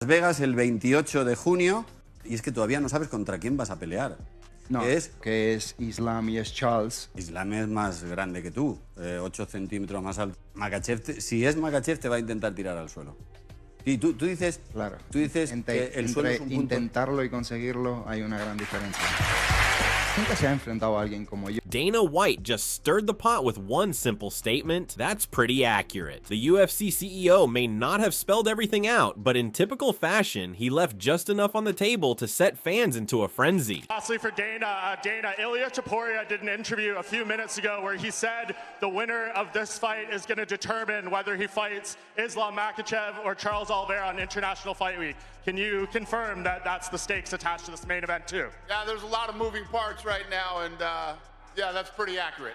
Las Vegas el 28 de junio y es que todavía no sabes contra quién vas a pelear. No, que es Islam y es Charles. Islam es más grande que tú, 8 centímetros más alto. Makachev, si es Makachev, te va a intentar tirar al suelo. Y tú dices, claro. Tú dices que el suelo es un punto... intentarlo y conseguirlo hay una gran diferencia. Nunca se ha enfrentado a alguien como yo. Dana White just stirred the pot with one simple statement. That's pretty accurate. The UFC CEO may not have spelled everything out, but in typical fashion, he left just enough on the table to set fans into a frenzy. Lastly for Dana, Ilia Topuria did an interview a few minutes ago where he said the winner of this fight is going to determine whether he fights Islam Makhachev or Charles Oliveira on International Fight Week. Can you confirm that that's the stakes attached to this main event too? Yeah, there's a lot of moving parts right now, and yeah, that's pretty accurate.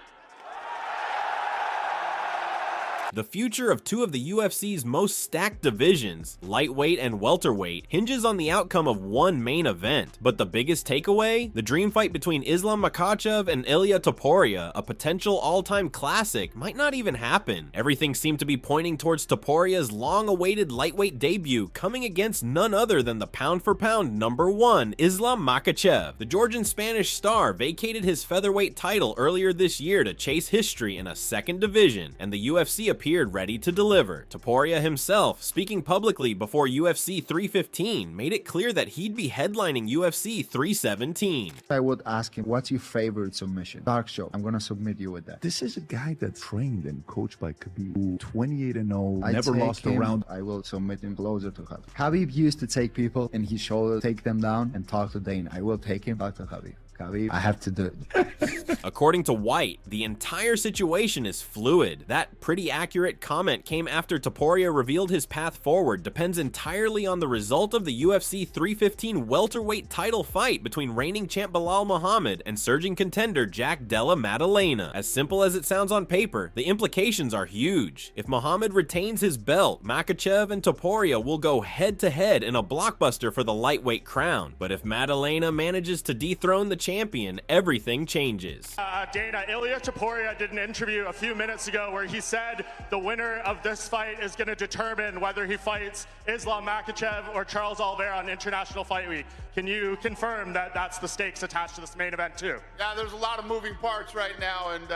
The future of two of the UFC's most stacked divisions, lightweight and welterweight, hinges on the outcome of one main event. But the biggest takeaway? The dream fight between Islam Makhachev and Ilia Topuria, a potential all-time classic, might not even happen. Everything seemed to be pointing towards Topuria's long-awaited lightweight debut, coming against none other than the pound-for-pound #1, Islam Makachev. The Georgian-Spanish star vacated his featherweight title earlier this year to chase history in a second division, and the UFC appeared ready to deliver. Topuria himself, speaking publicly before UFC 315, made it clear that he'd be headlining UFC 317. I would ask him, what's your favorite submission? Dark show. I'm gonna submit you with that. This is a guy that's trained and coached by Khabib, 28-0, never lost a round. I will submit him closer to Khabib. Khabib used to take people in his shoulder, take them down, and talk to Dana. I will take him back to Khabib. Khabib, I have to do it. According to White, the entire situation is fluid. That pretty accurate comment came after Topuria revealed his path forward depends entirely on the result of the UFC 315 welterweight title fight between reigning champ Belal Muhammad and surging contender Jack Della Maddalena. As simple as it sounds on paper, the implications are huge. If Muhammad retains his belt, Makachev and Topuria will go head-to-head in a blockbuster for the lightweight crown. But if Matalena manages to dethrone the champion, everything changes. Ilia Topuria did an interview a few minutes ago where he said the winner of this fight is going to determine whether he fights Islam Makachev or Charles Oliveira on International Fight Week. Can you confirm that that's the stakes attached to this main event too? Yeah, there's a lot of moving parts right now, and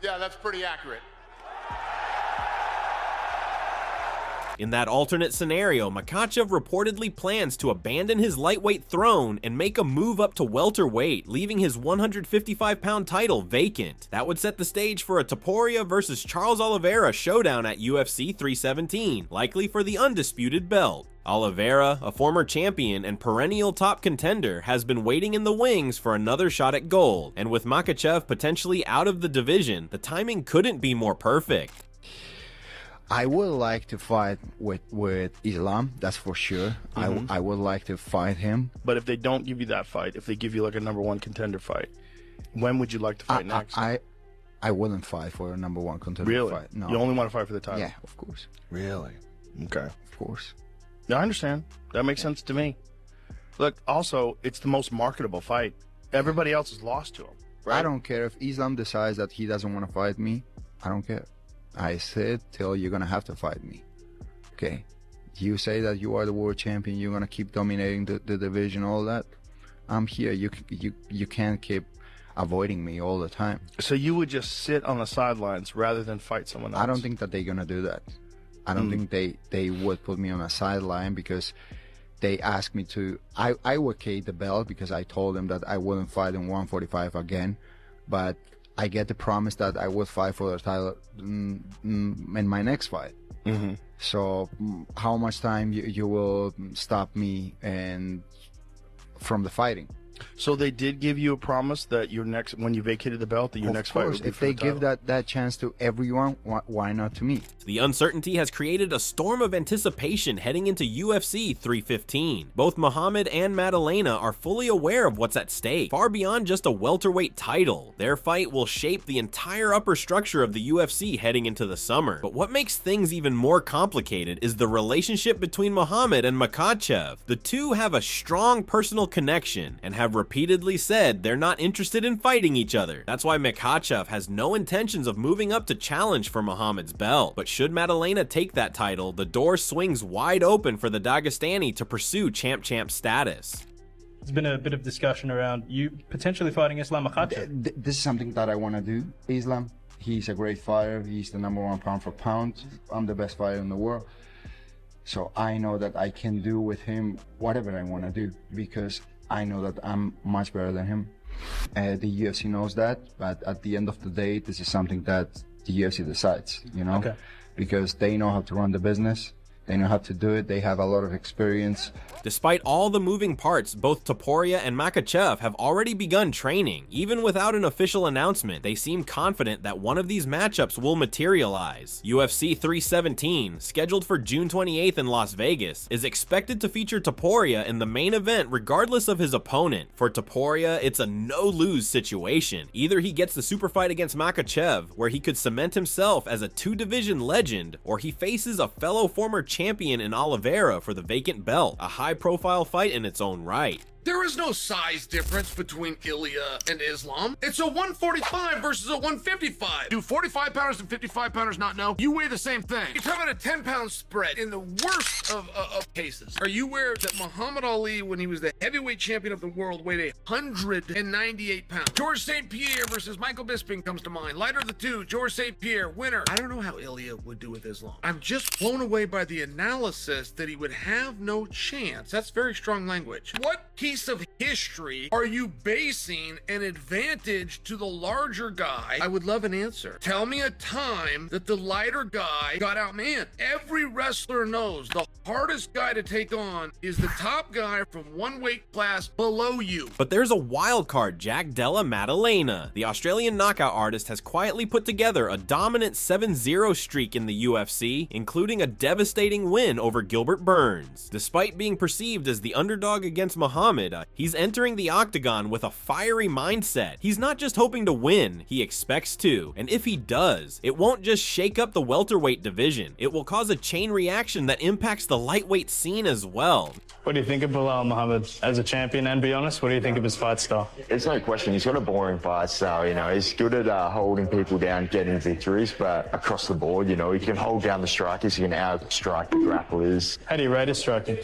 yeah, that's pretty accurate. In that alternate scenario, Makachev reportedly plans to abandon his lightweight throne and make a move up to welterweight, leaving his 155-pound title vacant. That would set the stage for a Topuria versus Charles Oliveira showdown at UFC 317, likely for the undisputed belt. Oliveira, a former champion and perennial top contender, has been waiting in the wings for another shot at gold, and with Makachev potentially out of the division, the timing couldn't be more perfect. I would like to fight with Islam, that's for sure. I would like to fight him. But if they don't give you that fight, if they give you like a #1 contender fight, when would you like to fight next? I wouldn't fight for a #1 contender really? fight. No. You only want to fight for the title? Yeah, of course. Really? Okay. Of course. Yeah, I understand. That makes sense to me. Look, also, it's the most marketable fight. Everybody else has lost to him. Right? I don't care if Islam decides that he doesn't want to fight me. I don't care. I said till you're gonna have to fight me. Okay, you say that you are the world champion, you're gonna keep dominating the division, all that. I'm here. You can't keep avoiding me all the time. So you would just sit on the sidelines rather than fight someone else? I don't think that they're gonna do that. I don't think they would put me on a sideline because they asked me to. I vacate the belt because I told them that I wouldn't fight in 145 again, but I get the promise that I would fight for the title in my next fight. So how much time you will stop me and from the fighting? So they did give you a promise that your next, when you vacated the belt, that your next fight would be if for they the title. give that chance to everyone, why not to me? The uncertainty has created a storm of anticipation heading into UFC 315. Both Muhammad and Matalena are fully aware of what's at stake, far beyond just a welterweight title. Their fight will shape the entire upper structure of the UFC heading into the summer. But what makes things even more complicated is the relationship between Muhammad and Makachev. The two have a strong personal connection and have have repeatedly said they're not interested in fighting each other. That's why Makhachev has no intentions of moving up to challenge for Muhammad's belt. But should Matalena take that title, the door swings wide open for the Dagestani to pursue champ status. There's been a bit of discussion around you potentially fighting Islam Makhachev. This is something that I want to do. Islam, he's a great fighter. He's the #1 pound for pound. I'm the best fighter in the world. So I know that I can do with him whatever I want to do because I know that I'm much better than him. The UFC knows that, but at the end of the day, this is something that the UFC decides, you know, because they know how to run the business. They know how to do it. They have a lot of experience. Despite all the moving parts, both Topuria and Makachev have already begun training. Even without an official announcement, they seem confident that one of these matchups will materialize. UFC 317, scheduled for June 28th in Las Vegas, is expected to feature Topuria in the main event regardless of his opponent. For Topuria, it's a no-lose situation. Either he gets the super fight against Makachev, where he could cement himself as a two-division legend, or he faces a fellow former champion in Oliveira for the vacant belt, a high-profile fight in its own right. There is no size difference between Ilya and Islam. It's a 145 versus a 155. Do 45-pounders and 55-pounders not know? You weigh the same thing. You're talking about a 10-pound spread in the worst of cases. Are you aware that Muhammad Ali, when he was the heavyweight champion of the world, weighed 198 pounds? George St. Pierre versus Michael Bisping comes to mind. Lighter of the two, George St. Pierre, winner. I don't know how Ilya would do with Islam. I'm just blown away by the analysis that he would have no chance. That's very strong language. What piece of history are you basing an advantage to the larger guy? I would love an answer. Tell me a time that the lighter guy got outmanned. Every wrestler knows the hardest guy to take on is the top guy from one weight class below you. But there's a wild card, Jack Della Maddalena. The Australian knockout artist has quietly put together a dominant 7-0 streak in the UFC, including a devastating win over Gilbert Burns. Despite being perceived as the underdog against Muhammad, he's entering the octagon with a fiery mindset. He's not just hoping to win, he expects to. And if he does, it won't just shake up the welterweight division. It will cause a chain reaction that impacts the lightweight scene as well. What do you think of Belal Muhammad as a champion? And be honest, what do you think of his fight style? There's no question. He's got a boring fight style. You know, he's good at holding people down, getting victories, but across the board, you know, he can hold down the strikers, he can outstrike the grapplers. How do you rate his striking?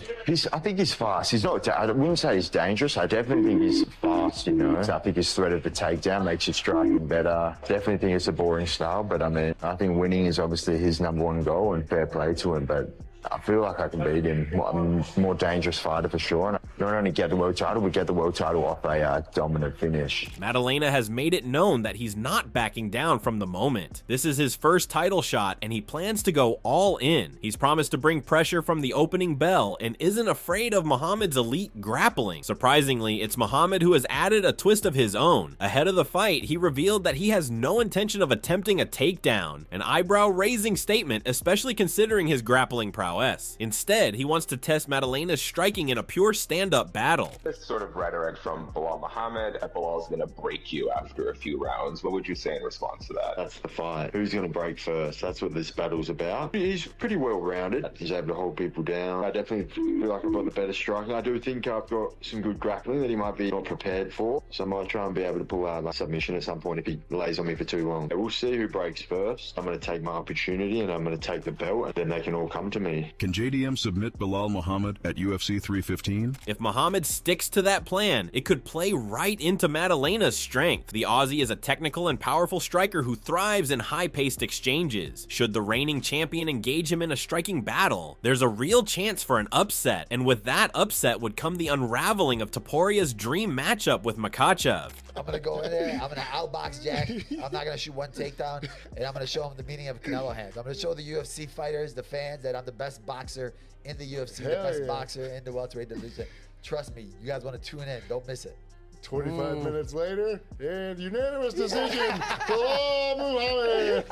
I think he's fast. He's not. I wouldn't say he's dangerous. I definitely think he's fast. You know, I think his threat of the takedown makes his striking better. Definitely think it's a boring style, but I mean, I think winning is obviously his #1 goal, and fair play to him. But I feel like I can beat him. I'm a more dangerous fighter for sure. And not only get the world title, we get the world title off a dominant finish. Matalena has made it known that he's not backing down from the moment. This is his first title shot, and he plans to go all in. He's promised to bring pressure from the opening bell and isn't afraid of Muhammad's elite grappling. Surprisingly, it's Muhammad who has added a twist of his own. Ahead of the fight, he revealed that he has no intention of attempting a takedown, an eyebrow-raising statement, especially considering his grappling prowess. Instead, he wants to test Matalena's striking in a pure stand-up battle. This sort of rhetoric from Belal Muhammad, Belal's going to break you after a few rounds. What would you say in response to that? That's the fight. Who's going to break first? That's what this battle's about. He's pretty well-rounded. He's able to hold people down. I definitely feel like I've got the better striking. I do think I've got some good grappling that he might be not prepared for. So I might try and be able to pull out a submission at some point if he lays on me for too long. We'll see who breaks first. I'm going to take my opportunity and I'm going to take the belt, and then they can all come to me. Can JDM submit Belal Muhammad at UFC 315? If Muhammad sticks to that plan, it could play right into Matalena's strength. The Aussie is a technical and powerful striker who thrives in high-paced exchanges. Should the reigning champion engage him in a striking battle, there's a real chance for an upset, and with that upset would come the unraveling of Topuria's dream matchup with Makachev. I'm going to go in there, I'm going to outbox Jack, I'm not going to shoot one takedown, and I'm going to show him the meaning of Canelo hands. I'm going to show the UFC fighters, the fans, that I'm the best boxer in the UFC, the best boxer in the welterweight division. Trust me, you guys want to tune in, don't miss it. 25 minutes later, and unanimous decision, Belal Muhammad.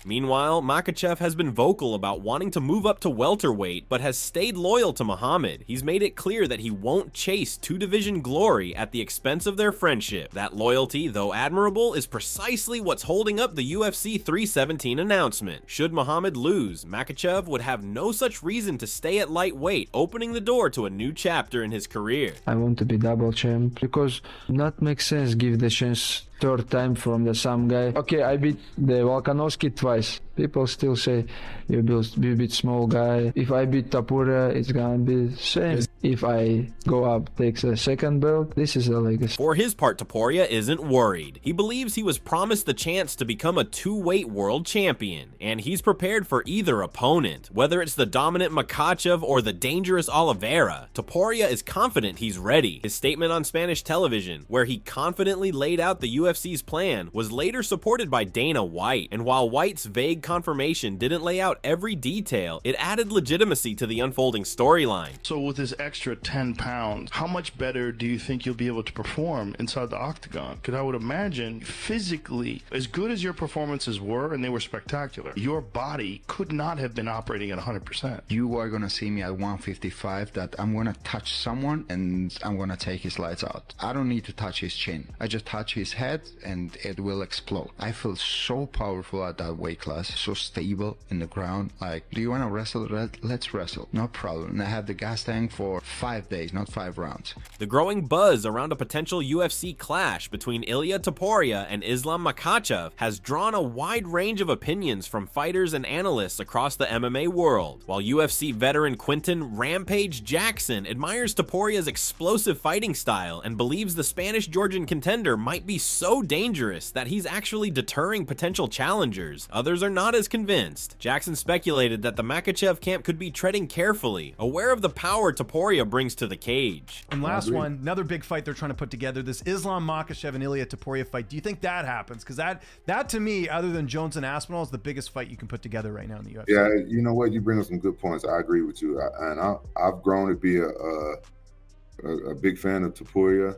Meanwhile, Makachev has been vocal about wanting to move up to welterweight, but has stayed loyal to Muhammad. He's made it clear that he won't chase two-division glory at the expense of their friendship. That loyalty, though admirable, is precisely what's holding up the UFC 317 announcement. Should Muhammad lose, Makachev would have no such reason to stay at lightweight, opening the door to a new chapter in his career. I want to be double double champ, because not make sense give the chance third time from the some guy. Okay, I beat the Volkanovski twice. People still say you beat small guy. If I beat Topuria, it's gonna be the same. If I go up, takes a second belt, this is a legacy. For his part, Topuria isn't worried. He believes he was promised the chance to become a two-weight world champion, and he's prepared for either opponent. Whether it's the dominant Makachev or the dangerous Oliveira, Topuria is confident he's ready. His statement on Spanish television, where he confidently laid out the UFC's plan, was later supported by Dana White, and while White's vague confirmation didn't lay out every detail, it added legitimacy to the unfolding storyline. So with this extra 10 pounds, how much better do you think you'll be able to perform inside the octagon? Because I would imagine physically, as good as your performances were, and they were spectacular, your body could not have been operating at 100%. You are going to see me at 155 that I'm going to touch someone and I'm going to take his lights out. I don't need to touch his chin. I just touch his head and it will explode. I feel so powerful at that weight class, so stable in the ground. Like, do you want to wrestle? Let's wrestle. No problem. And I have the gas tank for 5 days, not 5 rounds. The growing buzz around a potential UFC clash between Ilia Topuria and Islam Makhachev has drawn a wide range of opinions from fighters and analysts across the MMA world. While UFC veteran Quinton "Rampage" Jackson admires Topuria's explosive fighting style and believes the Spanish-Georgian contender might be so dangerous that he's actually deterring potential challengers, others are not as convinced. Jackson speculated that the Makachev camp could be treading carefully, aware of the power Topuria brings to the cage. And last one, another big fight they're trying to put together, this Islam Makhachev and Ilia Topuria fight. Do you think that happens? Because that to me, other than Jones and Aspinall, is the biggest fight you can put together right now in the UFC. Yeah, you know what? You bring up some good points. I agree with you. I've grown to be a big fan of Topuria.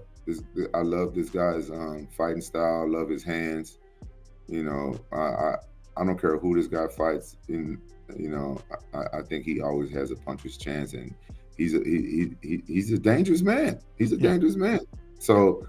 I love this guy's fighting style. I love his hands. You know, I don't care who this guy fights. I think he always has a puncher's chance, and he's a dangerous man. He's a dangerous man. So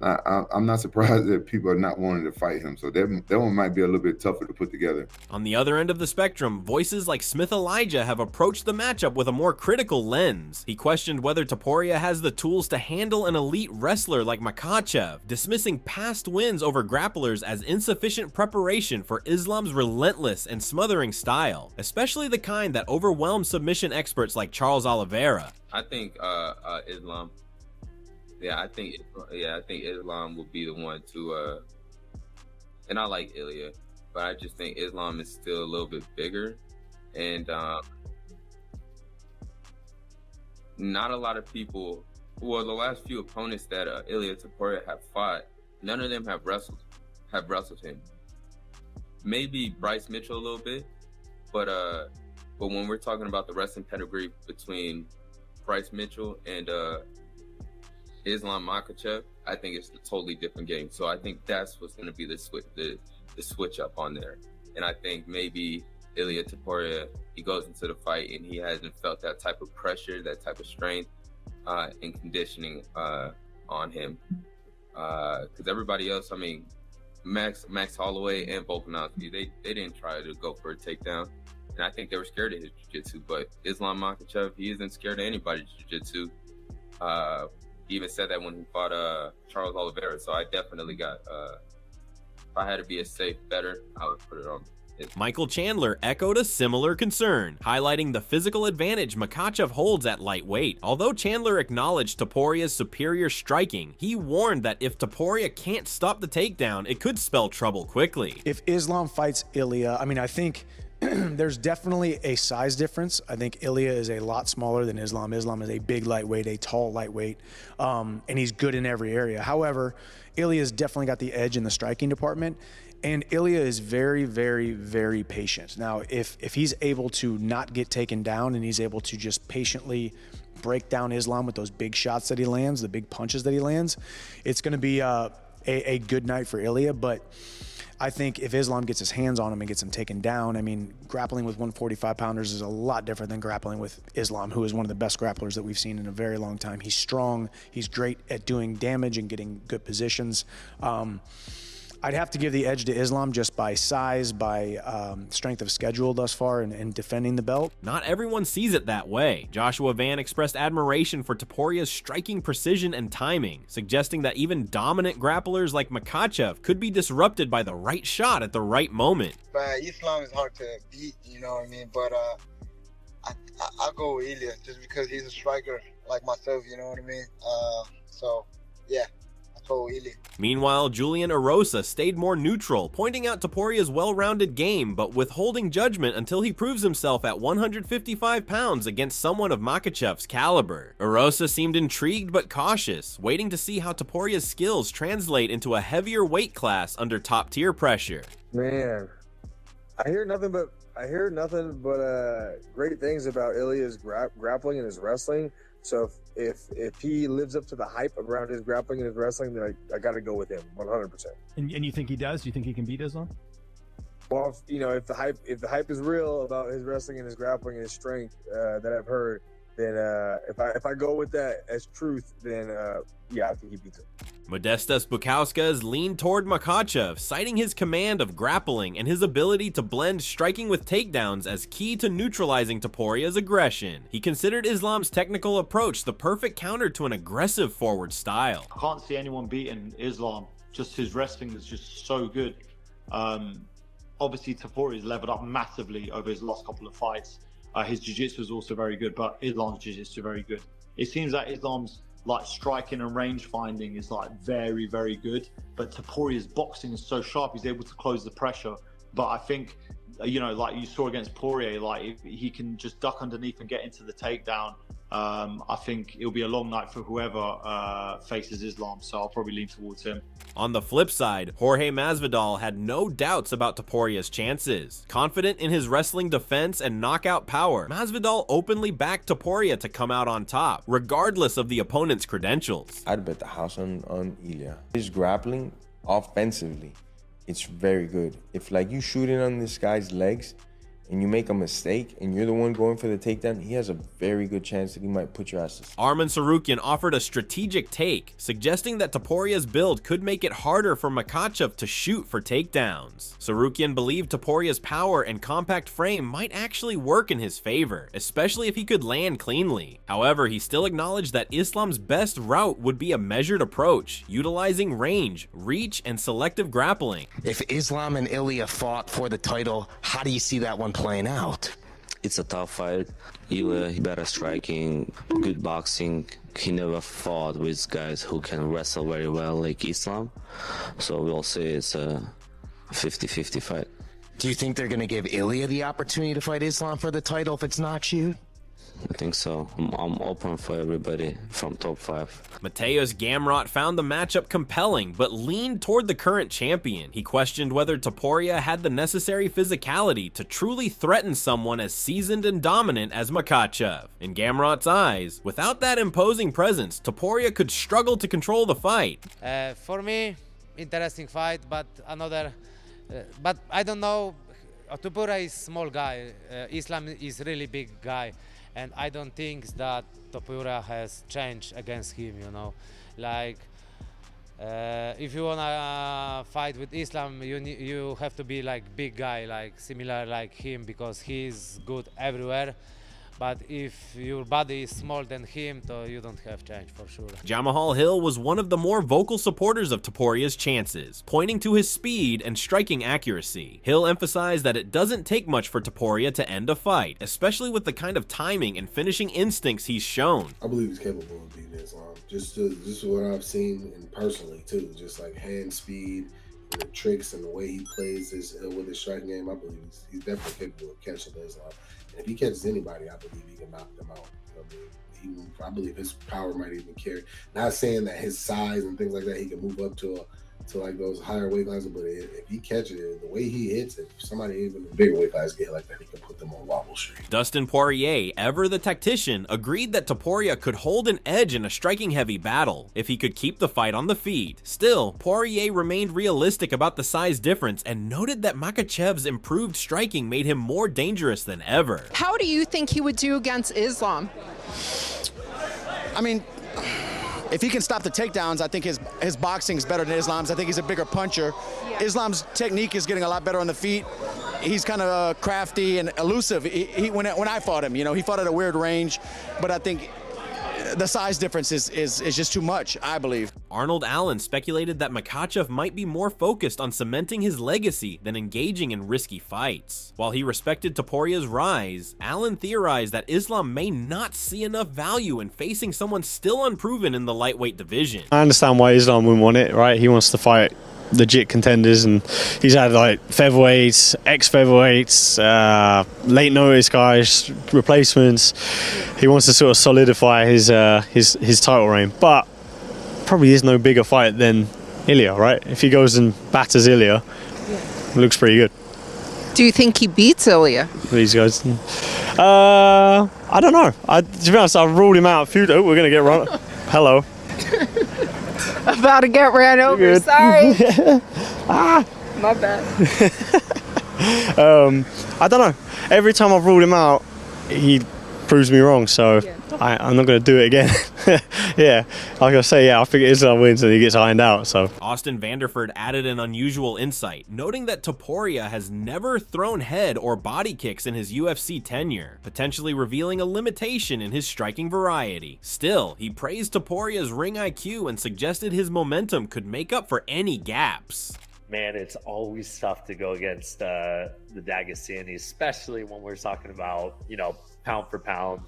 I'm not surprised that people are not wanting to fight him. So that one might be a little bit tougher to put together. On the other end of the spectrum, voices like Smith Elijah have approached the matchup with a more critical lens. He questioned whether Topuria has the tools to handle an elite wrestler like Makachev, dismissing past wins over grapplers as insufficient preparation for Islam's relentless and smothering style, especially the kind that overwhelms submission experts like Charles Oliveira. I think Islam. Yeah, I think Islam will be the one to, and I like Ilia, but I just think Islam is still a little bit bigger, and not a lot of people. Well, the last few opponents that Ilia Topuria have fought, none of them have wrestled him. Maybe Bryce Mitchell a little bit, but when we're talking about the wrestling pedigree between Bryce Mitchell and Islam Makachev, I think it's a totally different game. So I think that's what's going to be the switch up on there. And I think maybe Ilia Topuria, he goes into the fight and he hasn't felt that type of pressure, that type of strength and conditioning on him. Because everybody else, I mean, Max Holloway and Volkanovski, they didn't try to go for a takedown. And I think they were scared of his jiu-jitsu. But Islam Makachev, he isn't scared of anybody's jiu-jitsu. He even said that when he fought Charles Oliveira. So I definitely got, if I had to be a safe bettor, I would put it on. Michael Chandler echoed a similar concern, highlighting the physical advantage Makachev holds at lightweight. Although Chandler acknowledged Topuria's superior striking, he warned that if Topuria can't stop the takedown, it could spell trouble quickly. If Islam fights Ilia, I mean, I think there's definitely a size difference. I think Ilia is a lot smaller than Islam. Islam is a big lightweight, a tall lightweight, and he's good in every area. However, Ilia's definitely got the edge in the striking department, and Ilia is very, very, very patient. Now, if he's able to not get taken down and he's able to just patiently break down Islam with those big shots that he lands, the big punches that he lands, it's going to be a good night for Ilia. But I think if Islam gets his hands on him and gets him taken down, I mean, grappling with 145-pounders is a lot different than grappling with Islam, who is one of the best grapplers that we've seen in a very long time. He's strong. He's great at doing damage and getting good positions. I'd have to give the edge to Islam just by size, by strength of schedule thus far, and defending the belt. Not everyone sees it that way. Joshua Van expressed admiration for Topuria's striking precision and timing, suggesting that even dominant grapplers like Makachev could be disrupted by the right shot at the right moment. But Islam is hard to beat, you know what I mean? But I'll go with Ilya just because he's a striker like myself, you know what I mean? So, yeah. Meanwhile, Julian Erosa stayed more neutral, pointing out Topuria's well-rounded game, but withholding judgment until he proves himself at 155 pounds against someone of Makhachev's caliber. Erosa seemed intrigued but cautious, waiting to see how Topuria's skills translate into a heavier weight class under top-tier pressure. Man, I hear nothing but great things about Ilya's grappling and his wrestling. So if he lives up to the hype around his grappling and his wrestling, then I got to go with him 100%. And you think he does? Do you think he can beat Islam? Well, if the hype is real about his wrestling and his grappling and his strength that I've heard, then if I go with that as truth, then yeah, I think he beats him. Modestas Bukauskas leaned toward Makhachev, citing his command of grappling and his ability to blend striking with takedowns as key to neutralizing Topuria's aggression. He considered Islam's technical approach the perfect counter to an aggressive forward style. I can't see anyone beating Islam. Just his wrestling is just so good. Obviously, Topuria's leveled up massively over his last couple of fights. His jiu-jitsu is also very good, but Islam's jiu-jitsu is very good. It seems that Islam's striking and range finding is very, very good, but Topuria's boxing is so sharp, he's able to close the pressure. But I think, like you saw against Poirier, if he can just duck underneath and get into the takedown, I think it'll be a long night for whoever faces Islam, so I'll probably lean towards him. On the flip side, Jorge Masvidal had no doubts about Topuria's chances. Confident in his wrestling defense and knockout power, Masvidal openly backed Topuria to come out on top, regardless of the opponent's credentials. I'd bet the house on Ilya. His grappling, offensively, it's very good. If you shoot in on this guy's legs, and you make a mistake and you're the one going for the takedown, he has a very good chance that he might put your ass to sleep. Arman Tsarukyan offered a strategic take, suggesting that Topuria's build could make it harder for Makachev to shoot for takedowns. Tsarukyan believed Topuria's power and compact frame might actually work in his favor, especially if he could land cleanly. However, he still acknowledged that Islam's best route would be a measured approach, utilizing range, reach, and selective grappling. If Islam and Ilya fought for the title, how do you see that one playing out? It's a tough fight. Ilya, better striking, good boxing. He never fought with guys who can wrestle very well like Islam. So we'll say it's a 50-50 fight. Do you think they're going to give Ilya the opportunity to fight Islam for the title if it's not you? I think so. I'm open for everybody from top 5. Mateusz Gamrot found the matchup compelling, but leaned toward the current champion. He questioned whether Topuria had the necessary physicality to truly threaten someone as seasoned and dominant as Makachev. In Gamrot's eyes, without that imposing presence, Topuria could struggle to control the fight. For me, interesting fight, but but I don't know. Topuria is small guy. Islam is really big guy. And I don't think that Topuria has changed against him, if you wanna fight with Islam, you have to be big guy, similar like him, because he's good everywhere. But if your body is smaller than him, so you don't have change for sure. Jamahal Hill was one of the more vocal supporters of Topuria's chances, pointing to his speed and striking accuracy. Hill emphasized that it doesn't take much for Topuria to end a fight, especially with the kind of timing and finishing instincts he's shown. I believe he's capable of beating Islam. Just what I've seen and personally too, just hand speed, and the tricks and the way he plays with his striking game. I believe he's definitely capable of catching Islam. And if he catches anybody, I believe he can knock them out. I believe his power might even carry. Not saying that his size and things like that, he can move up to those higher weight classes, but if he catches it, the way he hits it, if somebody even in the bigger weight class get like that, he can put them on wobble street. Dustin Poirier, ever the tactician, agreed that Topuria could hold an edge in a striking heavy battle if he could keep the fight on the feet. Still, Poirier remained realistic about the size difference and noted that Makachev's improved striking made him more dangerous than ever. How do you think he would do against Islam? I mean, if he can stop the takedowns, I think his boxing is better than Islam's. I think he's a bigger puncher. Islam's technique is getting a lot better on the feet. He's kind of crafty and elusive. When I fought him, he fought at a weird range, but I think the size difference is just too much, I believe. Arnold Allen speculated that Makhachev might be more focused on cementing his legacy than engaging in risky fights. While he respected Topuria's rise, Allen theorized that Islam may not see enough value in facing someone still unproven in the lightweight division. I understand why Islam wouldn't want it, right? He wants to fight legit contenders, and he's had like featherweights, ex-featherweights, late notice guys, replacements. He wants to sort of solidify his title reign, but probably is no bigger fight than Ilya, right? If he goes and batters Ilya, it looks pretty good. Do you think he beats Ilya? These guys, I don't know. To be honest, I've ruled him out a few. Oh, we're gonna get run. Hello. About to get ran over. Sorry. My bad. I don't know. Every time I've ruled him out, he proves me wrong. So I'm not going to do it again. Yeah, like I say, I think Islam wins and he gets ironed out. So Austin Vanderford added an unusual insight, noting that Topuria has never thrown head or body kicks in his UFC tenure, potentially revealing a limitation in his striking variety. Still, he praised Topuria's ring IQ and suggested his momentum could make up for any gaps. Man, it's always tough to go against the Dagestani, especially when we're talking about, pound for pound,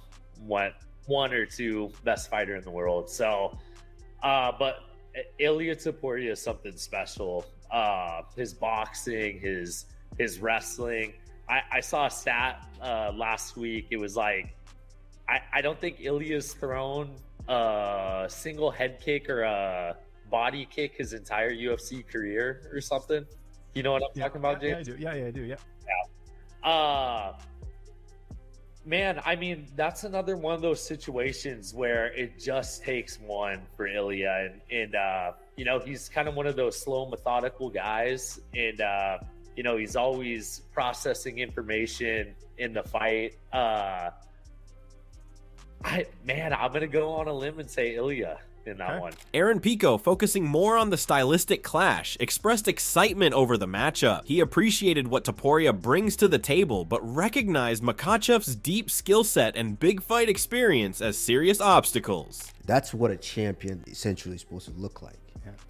one or two best fighter in the world. So, but Ilya Topuria is something special. His boxing, his wrestling. I saw a stat last week. It was like, I don't think Ilya's thrown a single head kick or a body kick his entire UFC career or something. You know what I'm talking about, James? Yeah, I do. Yeah. Man, I mean, that's another one of those situations where it just takes one for Ilya, and he's kind of one of those slow, methodical guys, and he's always processing information in the fight. I'm gonna go on a limb and say Ilya in that one. Aaron Pico, focusing more on the stylistic clash, expressed excitement over the matchup. He appreciated what Topuria brings to the table, but recognized Makhachev's deep skill set and big fight experience as serious obstacles. That's what a champion essentially is supposed to look like.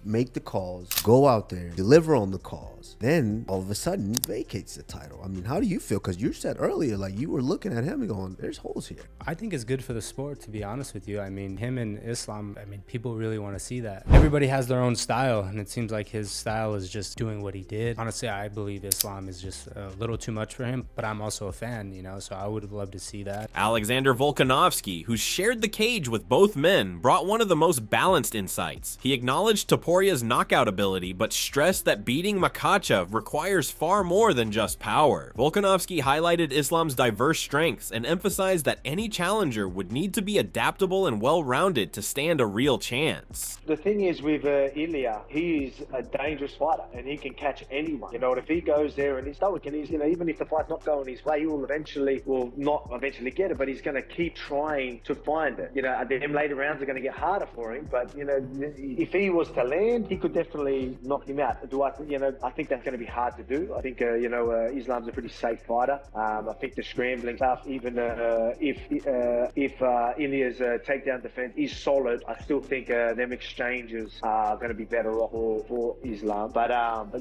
Make the calls, go out there, deliver on the calls, then all of a sudden vacates the title. I mean, how do you feel? Because you said earlier, like, you were looking at him and going, there's holes here. I think it's good for the sport, to be honest with you. I mean, him and Islam, people really want to see that. Everybody has their own style, and it seems like his style is just doing what he did. Honestly, I believe Islam is just a little too much for him, but I'm also a fan, so I would love to see that. Alexander Volkanovski, who shared the cage with both men, brought one of the most balanced insights. He acknowledged Topuria's knockout ability, but stressed that beating Makachev requires far more than just power. Volkanovski highlighted Islam's diverse strengths and emphasized that any challenger would need to be adaptable and well-rounded to stand a real chance. The thing is with Ilya, he's a dangerous fighter and he can catch anyone. If he goes there and he's stoic and he's, even if the fight's not going his way, he will not eventually get it, but he's going to keep trying to find it. Them later rounds are going to get harder for him, but if he was to land, he could definitely knock him out. I think that's going to be hard to do. I think Islam's a pretty safe fighter. I think the scrambling stuff, even if Ilya's takedown defense is solid, I still think them exchanges are going to be better off for Islam. But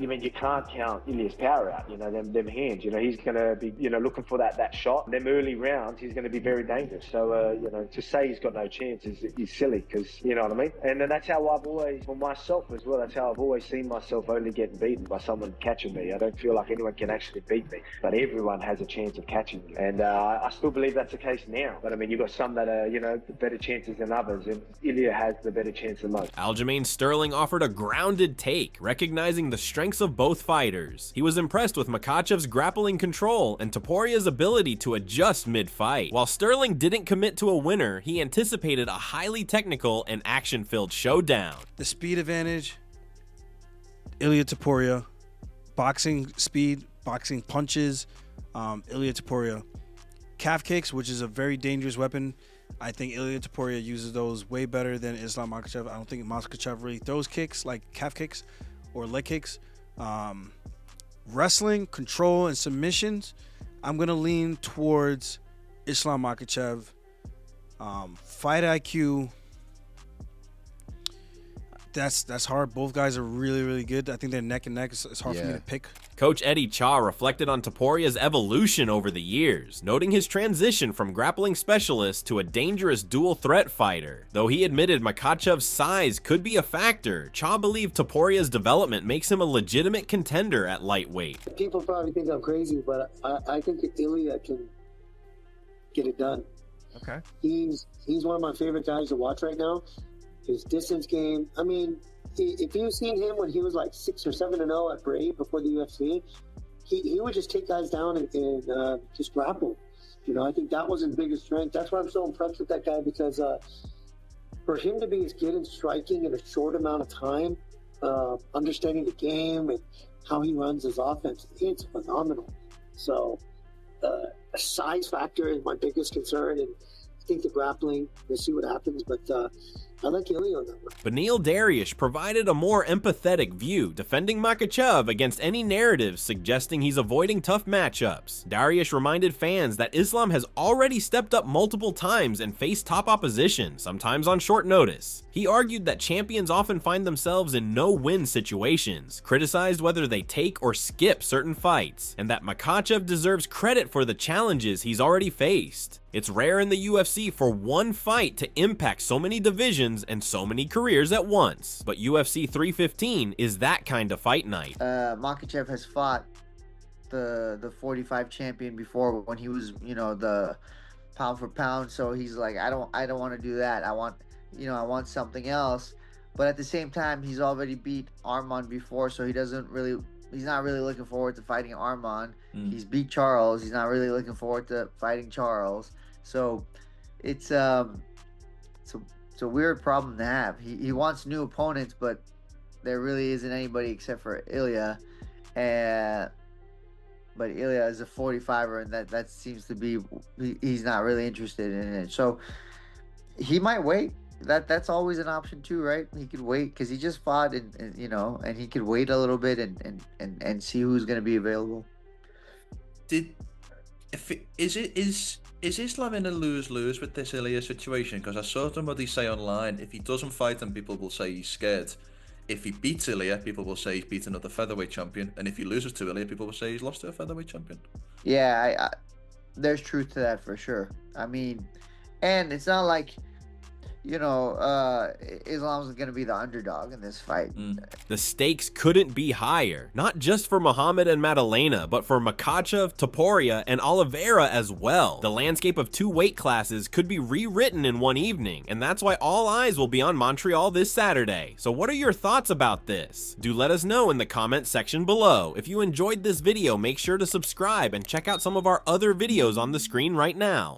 you can't count Ilya's power out. Them hands. He's going to be looking for that shot. Them early rounds, he's going to be very dangerous. So to say he's got no chance is silly, because you know what I mean. And then that's how I've always, for myself as well, that's how I've always seen myself only getting beaten by someone catching me. I don't feel like anyone can actually beat me, but everyone has a chance of catching me. And I still believe that's the case now. But you've got some that are, better chances than others, and Ilya has the better chance than most. Aljamain Sterling offered a grounded take, recognizing the strengths of both fighters. He was impressed with Makhachev's grappling control and Topuria's ability to adjust mid-fight. While Sterling didn't commit to a winner, he anticipated a highly technical and action-filled showdown. The speed advantage, Ilya Topuria, boxing speed, boxing punches, Ilya Topuria. Calf kicks, which is a very dangerous weapon, I think Ilia Topuria uses those way better than Islam Makhachev. I don't think Makachev really throws kicks like calf kicks or leg kicks. Wrestling, control, and submissions, I'm going to lean towards Islam Makhachev. Fight IQ, that's hard. Both guys are really, really good. I think they're neck and neck. It's hard for me to pick. Coach Eddie Cha reflected on Topuria's evolution over the years, noting his transition from grappling specialist to a dangerous dual threat fighter. Though he admitted Makhachev's size could be a factor, Cha believed Topuria's development makes him a legitimate contender at lightweight. People probably think I'm crazy, but I think Ilia can get it done. Okay. He's one of my favorite guys to watch right now. His distance game. I mean, if you've seen him when he was like 6 or 7-0 at Brave before the UFC, he would just take guys down and just grapple. You know, I think that was his biggest strength. That's why I'm so impressed with that guy, because for him to be as good in striking in a short amount of time, understanding the game and how he runs his offense, it's phenomenal. So a size factor is my biggest concern, and I think the grappling, we'll see what happens, but I like Ilia on that one. Beneil Dariush provided a more empathetic view, defending Makachev against any narratives suggesting he's avoiding tough matchups. Dariush reminded fans that Islam has already stepped up multiple times and faced top opposition, sometimes on short notice. He argued that champions often find themselves in no-win situations, criticized whether they take or skip certain fights, and that Makachev deserves credit for the challenges he's already faced. It's rare in the UFC for one fight to impact so many divisions and so many careers at once, but UFC 315 is that kind of fight night. Makachev has fought the 45 champion before when he was, you know, the pound for pound, so he's like, I don't want to do that. I want something else. But at the same time, he's already beat Arman before, so he's not really looking forward to fighting Arman. He's beat Charles. He's not really looking forward to fighting Charles. So it's a weird problem to have. He wants new opponents, but there really isn't anybody except for Ilia. But Ilia is a 45er, and that seems to be, he's not really interested in it. So he might wait. That's always an option too, right? He could wait because he just fought, and you know, and he could wait a little bit and see who's going to be available. Is Islam in a lose-lose with this Ilia situation? Because I saw somebody say online, if he doesn't fight him, people will say he's scared. If he beats Ilia, people will say he's beat another featherweight champion. And if he loses to Ilia, people will say he's lost to a featherweight champion. Yeah, there's truth to that for sure. I mean, and it's not like, you know, Islam's going to be the underdog in this fight. The stakes couldn't be higher, not just for Muhammad and Matalena, but for Makachev, Topuria, and Oliveira as well. The landscape of two weight classes could be rewritten in one evening, and that's why all eyes will be on Montreal this Saturday. So what are your thoughts about this? Do let us know in the comment section below. If you enjoyed this video, make sure to subscribe and check out some of our other videos on the screen right now.